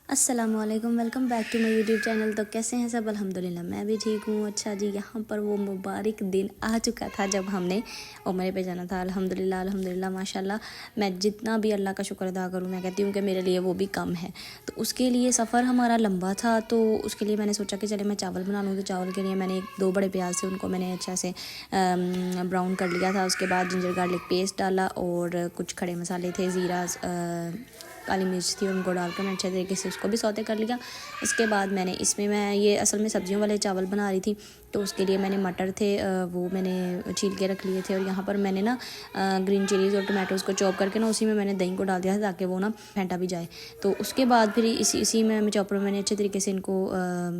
अस्सलामुअलैकुम, welcome back to my YouTube channel. तो कैसे हैं सब? अल्हम्दुलिल्लाह मैं भी ठीक हूँ। अच्छा जी, यहाँ पर वो मुबारक दिन आ चुका था जब हमने उम्रे पे जाना था। अल्हम्दुलिल्लाह अल्हम्दुलिल्लाह माशाल्लाह, मैं जितना भी अल्लाह का शुक्र अदा करूँ, मैं कहती हूँ कि मेरे लिए वो भी कम है। तो उसके लिए सफ़र हमारा लंबा था, तो उसके लिए मैंने सोचा कि चले मैं चावल बना लूँ। तो चावल के लिए मैंने 2 बड़े प्याज थे, उनको मैंने अच्छा से ब्राउन कर लिया था। उसके बाद जिंजर गार्लिक पेस्ट डाला और कुछ खड़े मसाले थे, ज़ीरा, काली मिर्च थी, उनको डालकर मैं अच्छे तरीके से उसको भी सौते कर लिया। उसके बाद मैंने इसमें, मैं ये असल में सब्जियों वाले चावल बना रही थी, तो उसके लिए मैंने मटर थे वो मैंने छील के रख लिए थे। और यहाँ पर मैंने ना ग्रीन चिलीज़ और टमाटोज़ को चॉप करके ना उसी में मैंने दही को डाल दिया था ताकि वो ना फेंटा भी जाए। तो उसके बाद फिर इसी में चॉपर में मैंने अच्छे तरीके से इनको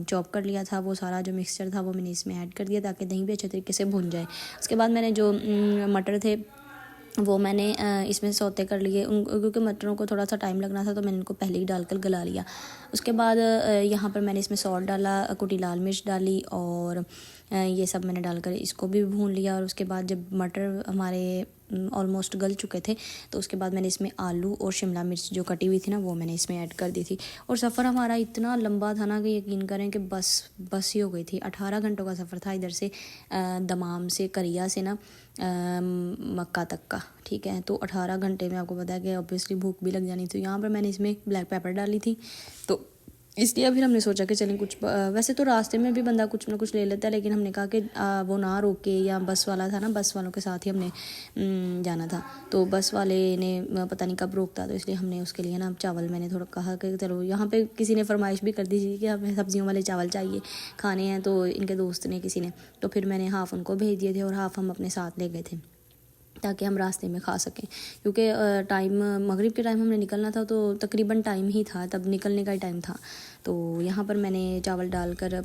चॉप कर लिया था। वो सारा जो मिक्सचर था वो मैंने इसमें ऐड कर दिया ताकि दही भी अच्छे तरीके से भुन जाए। उसके बाद मैंने जो मटर थे वो मैंने इसमें सौते कर लिए, क्योंकि मटरों को थोड़ा सा टाइम लगना था तो मैंने इनको पहले ही डालकर गला लिया। उसके बाद यहाँ पर मैंने इसमें सॉल्ट डाला, कुटी लाल मिर्च डाली और ये सब मैंने डालकर इसको भी भून लिया। और उसके बाद जब मटर हमारे ऑलमोस्ट गल चुके थे तो उसके बाद मैंने इसमें आलू और शिमला मिर्च जो कटी हुई थी ना वो मैंने इसमें ऐड कर दी थी। और सफ़र हमारा इतना लंबा था ना कि यकीन करें कि बस ही हो गई थी। 18 घंटों का सफ़र था, इधर से दमाम से, करिया से ना मक्का तक का। ठीक है, तो 18 घंटे में आपको पता है कि ऑब्वियसली भूख भी लग जानी थी। यहाँ पर मैंने इसमें ब्लैक पेपर डाली थी, तो इसलिए फिर हमने सोचा कि चलें कुछ, वैसे तो रास्ते में भी बंदा कुछ ना कुछ ले लेता है, लेकिन हमने कहा कि वो ना रोके, या बस वाला था ना, बस वालों के साथ ही हमने जाना था। तो बस वाले ने पता नहीं कब रोकता, तो इसलिए हमने उसके लिए ना चावल, मैंने थोड़ा कहा कि चलो, यहाँ पे किसी ने फरमाइश भी कर दी थी कि हमें सब्जियों वाले चावल चाहिए, खाने हैं, तो इनके दोस्त ने किसी ने, तो फिर मैंने हाफ़ उनको भेज दिए थे और हाफ़ हम अपने साथ ले गए थे ताकि हम रास्ते में खा सकें। क्योंकि टाइम मगरिब के टाइम हमने निकलना था, तो तकरीबन टाइम ही था, तब निकलने का ही टाइम था। तो यहाँ पर मैंने चावल डालकर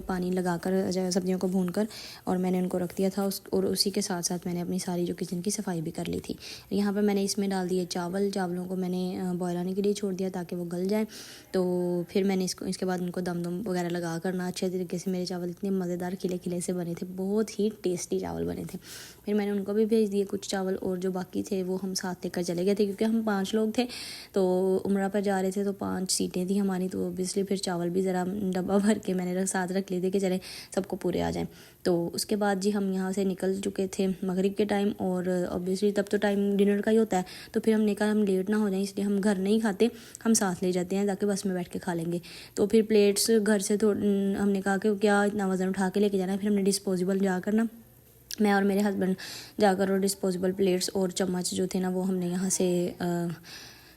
पानी लगाकर सब्जियों को भूनकर और मैंने उनको रख दिया था और उसी के साथ साथ मैंने अपनी सारी जो किचन की सफाई भी कर ली थी। यहाँ पर मैंने इसमें डाल दिए चावलों को मैंने बॉयल आने के लिए छोड़ दिया ताकि वो गल जाए। तो फिर मैंने इसके बाद उनको दम वगैरह लगा कर ना अच्छे तरीके से, मेरे चावल इतने मज़ेदार खिले खिले से बने थे, बहुत ही टेस्टी चावल बने थे। फिर मैंने उनको भी भेज दिए कुछ चावल, और जो बाकी थे वो हम साथ लेकर चले गए थे, क्योंकि हम 5 लोग थे तो उम्रा पर जा रहे थे, तो 5 सीटें थी हमारी, तो ऑब्वियसली फिर चावल भी ज़रा डब्बा भर के मैंने साथ रख लिए थे कि चले सबको पूरे आ जाएं। तो उसके बाद जी हम यहाँ से निकल चुके थे मगरिब के टाइम, और ऑब्वियसली तब तो टाइम डिनर का ही होता है। तो फिर हमने कहा हम लेट ना हो जाए, इसलिए हम घर नहीं खाते, हम साथ ले जाते हैं ताकि बस में बैठ के खा लेंगे। तो फिर प्लेट्स घर से हमने कहा कि क्या इतना वज़न उठा के लेके जाना है। फिर हमने डिस्पोजेबल जाकर ना, मैं और मेरे हस्बैंड जाकर, और डिस्पोजेबल प्लेट्स और चम्मच जो थे ना वो हमने यहाँ से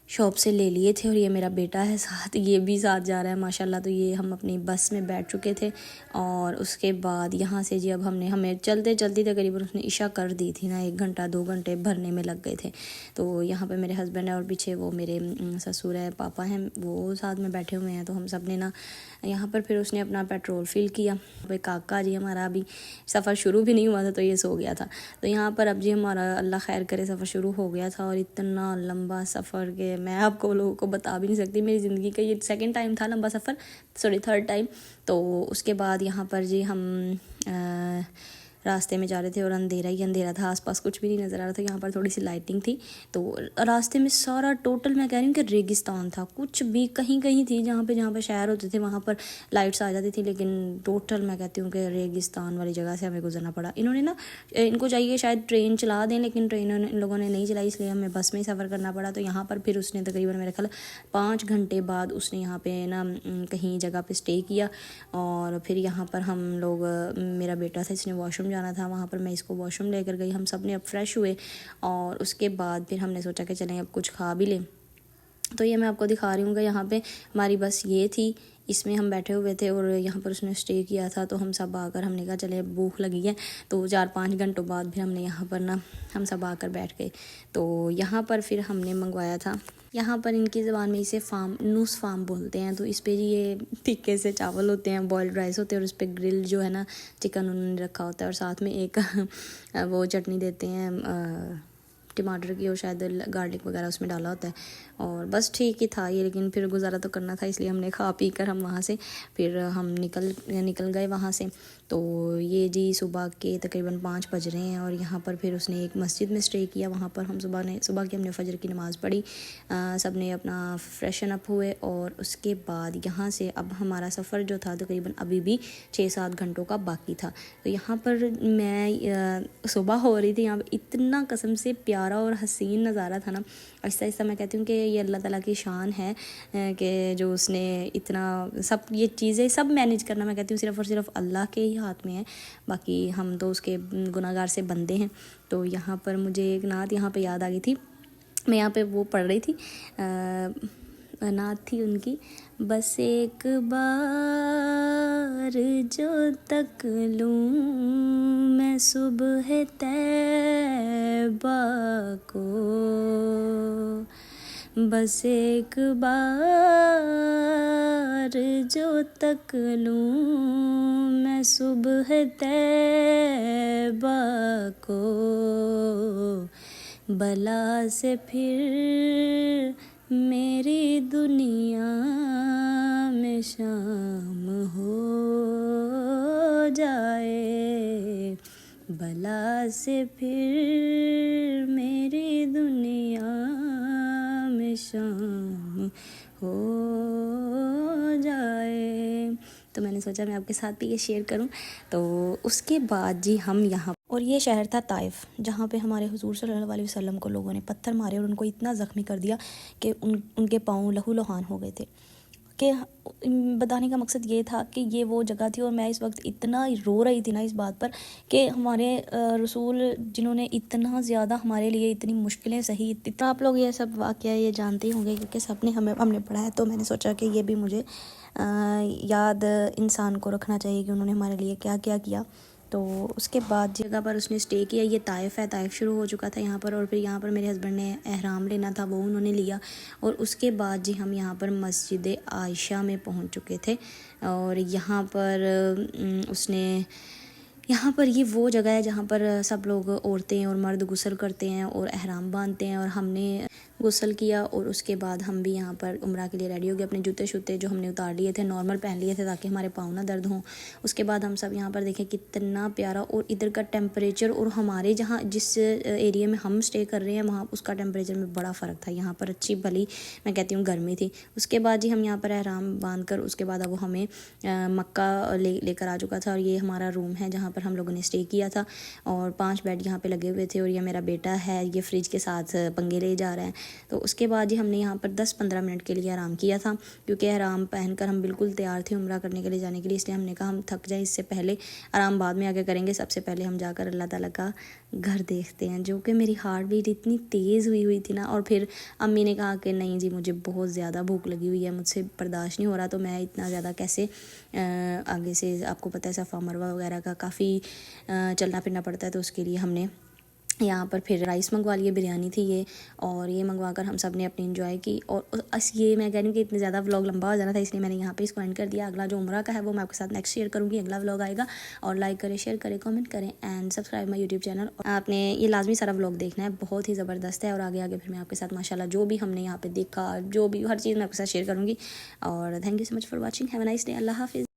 शॉप से ले लिए थे। और ये मेरा बेटा है साथ, ये भी साथ जा रहा है माशाल्लाह। तो ये हम अपनी बस में बैठ चुके थे, और उसके बाद यहाँ से जी अब हमें चलते चलती तकरीबन उसने इशा कर दी थी ना, 1 घंटा 2 घंटे भरने में लग गए थे। तो यहाँ पे मेरे हस्बैंड है और पीछे वो मेरे ससुर है, पापा हैं, वो साथ में बैठे हुए हैं। तो हम सब ने ना यहाँ पर फिर उसने अपना पेट्रोल फिल किया। भाई काका जी हमारा अभी सफ़र शुरू भी नहीं हुआ था तो ये सो गया था। तो यहाँ पर अब जी हमारा अल्लाह खैर करे सफ़र शुरू हो गया था, और इतना लंबा सफ़र के मैं आपको लोगों को बता भी नहीं सकती। मेरी ज़िंदगी का ये 2nd टाइम था लंबा सफ़र, 3rd टाइम। तो उसके बाद यहाँ पर जी हम रास्ते में जा रहे थे और अंधेरा ही अंधेरा था, आसपास कुछ भी नहीं नज़र आ रहा था। यहाँ पर थोड़ी सी लाइटिंग थी, तो रास्ते में सारा टोटल मैं कह रही हूँ कि रेगिस्तान था, कुछ भी कहीं कहीं थी जहाँ पे शहर होते थे वहाँ पर लाइट्स आ जाती थी, लेकिन टोटल मैं कहती हूँ कि रेगिस्तान वाली जगह से हमें गुजरना पड़ा। इन्होंने ना, इनको चाहिए शायद ट्रेन चला दें, लेकिन ट्रेन इन लोगों ने नहीं चलाई, इसलिए हमें बस में ही सफ़र करना पड़ा। तो यहाँ पर फिर उसने तकरीबन मेरे ख्याल 5 घंटे बाद उसने यहाँ पे ना कहीं जगह पे स्टे किया। और फिर यहाँ पर हम लोग, मेरा बेटा था, इसने वॉशरूम जाना था, वहाँ पर मैं इसको वॉशरूम लेकर गई। हम सब ने अब फ्रेश हुए, और उसके बाद फिर हमने सोचा कि चलें अब कुछ खा भी लें। तो ये मैं आपको दिखा रही हूँ कि यहाँ पे हमारी बस ये थी, इसमें हम बैठे हुए थे, और यहाँ पर उसने स्टे किया था। तो हम सब आकर हमने कहा चले भूख लगी है, तो 4-5 घंटों बाद फिर हमने यहाँ पर ना हम सब आकर बैठ गए। तो यहाँ पर फिर हमने मंगवाया था, यहाँ पर इनकी ज़बान में इसे नूस फार्म बोलते हैं। तो इस पर जी ये तिक्के से चावल होते हैं, बॉयल्ड राइस होते हैं, और उस पर ग्रिल जो है ना चिकन उन्होंने रखा होता है, और साथ में एक वो चटनी देते हैं टमाटर की, और शायद गार्लिक वगैरह उसमें डाला होता है। और बस ठीक ही था ये, लेकिन फिर गुजारा तो करना था, इसलिए हमने खा पी कर हम वहाँ से फिर हम निकल गए वहाँ से। तो ये जी सुबह के तकरीबन 5 बज रहे हैं और यहाँ पर फिर उसने एक मस्जिद में स्टे किया। वहाँ पर हम सुबह की हमने फजर की नमाज़ पढ़ी, सब ने अपना फ्रेशन अप हुए और उसके बाद यहाँ से अब हमारा सफ़र जो था तकरीबन अभी भी 6-7 घंटों का बाकी था। तो यहाँ पर मैं सुबह हो रही थी, यहाँ पर इतना कसम से प्यारा और हसीन नज़ारा था ना। आहिस्ता आहिस्ता मैं कहती हूँ कि ये अल्लाह ताला की शान है कि जो उसने इतना सब ये चीज़ें सब मैनेज करना, मैं कहती हूँ सिर्फ़ और सिर्फ अल्लाह के ही हाथ में है, बाकी हम तो उसके गुनाहगार से बंदे हैं। तो यहाँ पर मुझे एक नात यहाँ पे याद आ गई थी, मैं यहाँ पे वो पढ़ रही थी, नात थी उनकी, बस एक बार जो तक लूँ मैं सुबह तैबा को, बस एक बार जो तक लूँ मैं सुबह तैबा को, बला से फिर मेरी दुनिया में शाम हो जाए, बला से फिर मेरी दुनिया में शाम हो जाए। तो मैंने सोचा मैं आपके साथ भी ये शेयर करूं। तो उसके बाद जी हम यहाँ, और ये शहर था ताइफ, जहाँ पे हमारे हुजूर सल्लल्लाहु अलैहि वसल्लम को लोगों ने पत्थर मारे और उनको इतना ज़ख्मी कर दिया कि उनके पाँव लहू लुहान हो गए थे। कि बताने का मकसद ये था कि ये वो जगह थी, और मैं इस वक्त इतना रो रही थी ना इस बात पर कि हमारे रसूल जिन्होंने इतना ज़्यादा हमारे लिए इतनी मुश्किलें सही, इतना आप लोग ये सब वाक़या ये जानते ही होंगे क्योंकि सबने हमने पढ़ा है। तो मैंने सोचा कि ये भी मुझे याद इंसान को रखना चाहिए कि उन्होंने हमारे लिए क्या क्या किया। तो उसके बाद जगह पर उसने स्टे किया, ये ताइफ है, ताइफ शुरू हो चुका था यहाँ पर, और फिर यहाँ पर मेरे हस्बैंड ने एहराम लेना था, वो उन्होंने लिया। और उसके बाद जी हम यहाँ पर मस्जिद आयशा में पहुँच चुके थे। और यहाँ पर यहाँ पर ये वो जगह है जहाँ पर सब लोग औरतें और मर्द गुस्ल करते हैं और एहराम बांधते हैं, और हमने गुस्ल किया और उसके बाद हम भी यहाँ पर उम्रा के लिए रेडी हो गए। अपने जूते शूते जो हमने उतार लिए थे नॉर्मल पहन लिए थे ताकि हमारे पाँव ना दर्द हों। उसके बाद हम सब यहाँ पर देखें कितना प्यारा, और इधर का टेम्परेचर और हमारे जहाँ जिस एरिया में हम स्टे कर रहे हैं वहाँ उसका टेम्परेचर में बड़ा फ़र्क था। यहाँ पर अच्छी भली मैं कहती हूँ गर्मी थी। उसके बाद जी हम यहाँ पर एहराम बांध कर उसके बाद अब वो हमें मक्का लेकर आ चुका था, और ये हमारा रूम है जहाँ पर हम लोगों ने स्टे किया था। और 5 बेड यहाँ पे लगे हुए थे, और ये मेरा बेटा है, ये फ्रिज के साथ पंगे ले जा रहा है। तो उसके बाद ही हमने यहाँ पर 10-15 मिनट के लिए आराम किया था, क्योंकि आराम पहनकर हम बिल्कुल तैयार थे उम्रा करने के लिए जाने के लिए। इसलिए हमने कहा हम थक जाए इससे पहले, आराम बाद में आके करेंगे, सबसे पहले हम जाकर अल्लाह ताला का घर देखते हैं। जो कि मेरी हार्ट बीट इतनी तेज़ हुई थी ना। और फिर अम्मी ने कहा कि नहीं जी मुझे बहुत ज़्यादा भूख लगी हुई है, मुझसे बर्दाश्त नहीं हो रहा, तो मैं इतना ज़्यादा कैसे आगे से, आपको पता है सफ़ा मरवा वगैरह का काफ़ी चलना फिरना पड़ता है, तो उसके लिए हमने यहाँ पर फिर राइस मंगवा लिए, बिरयानी थी ये, और ये मंगवा कर हम सब ने अपनी एंजॉय की। और ये मैं कह रही हूँ कि इतने ज़्यादा व्लॉग लंबा हो जाना था, इसलिए मैंने यहाँ पे इसको एंड कर दिया। अगला जो उम्रा का है वो मैं आपके साथ नेक्स्ट शेयर करूँगी, अगला व्लॉग आएगा। और लाइक करें, शेयर करें, कमेंट करें and subscribe my YouTube channel. आपने ये लाजमी सारा व्लॉग देखना है, बहुत ही ज़बरदस्त है। और आगे आगे फिर मैं आपके साथ माशाल्लाह जो भी हमने यहाँ पर देखा, जो भी हर चीज़ मैं आपके साथ शेयर करूँगी। और thank you so much for watching, have a nice day, अल्लाह हाफिज़।